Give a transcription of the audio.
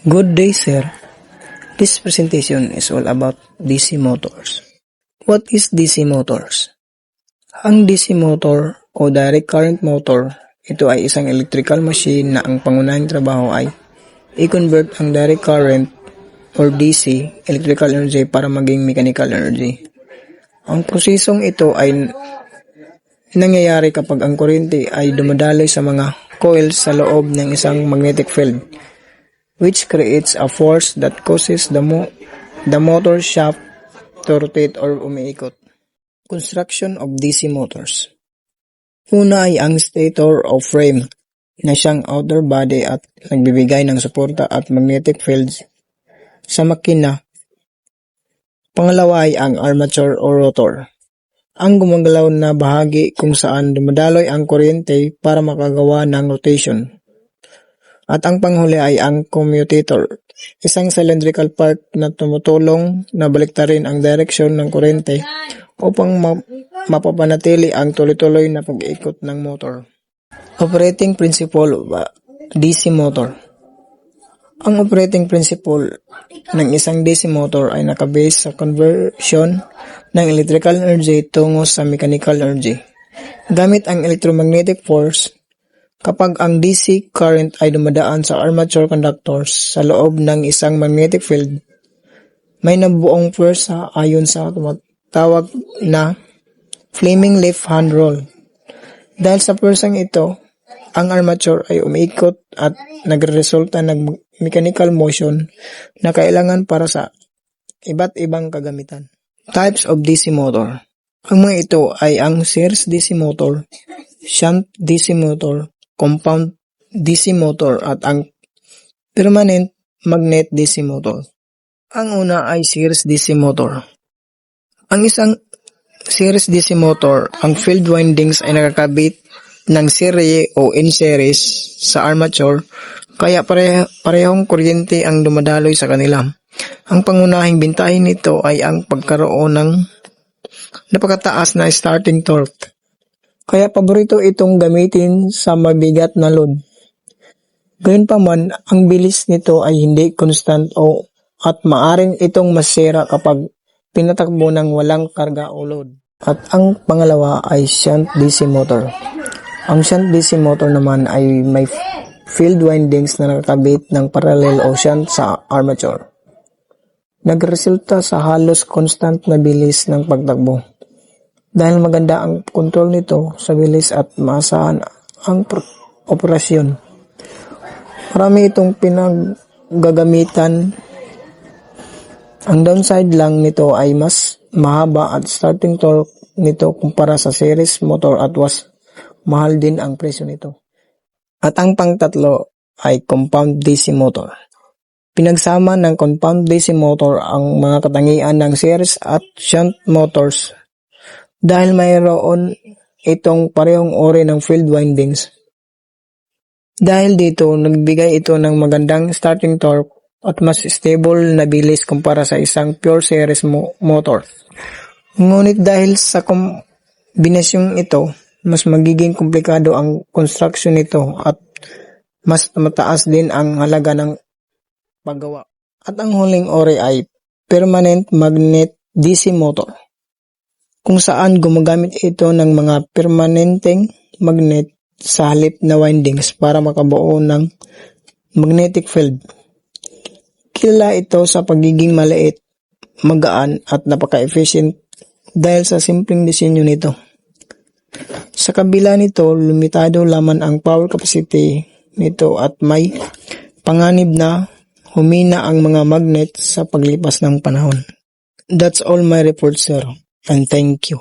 Good day, sir. This presentation is all about DC motors. What is DC motors? Ang DC motor o direct current motor, ito ay isang electrical machine na ang pangunahing trabaho ay i-convert ang direct current or DC, electrical energy, para maging mechanical energy. Ang prosesong ito ay nangyayari kapag ang kuryente ay dumadaloy sa mga coils sa loob ng isang magnetic field, which creates a force that causes the motor shaft to rotate or umiikot. Construction of DC motors. Una ay ang stator o frame na siyang outer body at nagbibigay ng suporta at magnetic fields sa makina. Pangalawa ay ang armature o rotor, ang gumagalaw na bahagi kung saan dumadaloy ang kuryente para makagawa ng rotation. At ang panghuli ay ang commutator, isang cylindrical part na tumutulong na baliktarin ang direksyon ng kuryente upang mapapanatili ang tuloy-tuloy na pag-ikot ng motor. Operating principle of DC motor. Ang operating principle ng isang DC motor ay nakabase sa conversion ng electrical energy tungo sa mechanical energy gamit ang electromagnetic force. Kapag ang DC current ay dumadaan sa armature conductors sa loob ng isang magnetic field, may nabuong puwersa ayon sa tawag na Fleming left hand rule. Dahil sa puwersang ito, ang armature ay umiikot at nagresulta ng mechanical motion na kailangan para sa iba't ibang kagamitan. Types of DC motor. Ang mga ito ay ang series DC motor, shunt DC motor, compound DC motor at ang permanent magnet DC motor. Ang una ay series DC motor. Ang isang series DC motor, ang field windings ay nakakabit ng serye o in series sa armature, kaya parehong kuryente ang dumadaloy sa kanila. Ang pangunahing bintahin nito ay ang pagkaroon ng napakataas na starting torque. Kaya paborito itong gamitin sa mabigat na load. Gayunpaman, ang bilis nito ay hindi constant at maaring itong masira kapag pinatakbo ng walang karga o load. At ang pangalawa ay shunt DC motor. Ang shunt DC motor naman ay may field windings na nakakabit ng parallel o shunt sa armature. Nagresulta sa halos constant na bilis ng pagtakbo. Dahil maganda ang kontrol nito sa bilis at maasahan ang operasyon. Marami itong pinaggagamitan. Ang downside lang nito ay mas mahaba at starting torque nito kumpara sa series motor at mahal din ang presyo nito. At ang pangtatlo ay compound DC motor. Pinagsama ng compound DC motor ang mga katangian ng series at shunt motors dahil mayroon itong parehong uri ng field windings. Dahil dito, nagbigay ito ng magandang starting torque at mas stable na bilis kumpara sa isang pure series motor. Ngunit dahil sa kombinasyong ito, mas magiging komplikado ang construction nito at mas mataas din ang halaga ng paggawa. At ang huling uri ay permanent magnet DC motor, kung saan gumagamit ito ng mga permanenteng magnet sa halip na windings para makabuo ng magnetic field. Kilala ito sa pagiging maliit, magaan at napaka-efficient dahil sa simpleng disenyo nito. Sa kabila nito, limitado lamang ang power capacity nito at may panganib na humina ang mga magnet sa paglipas ng panahon. That's all my report, sir, and thank you.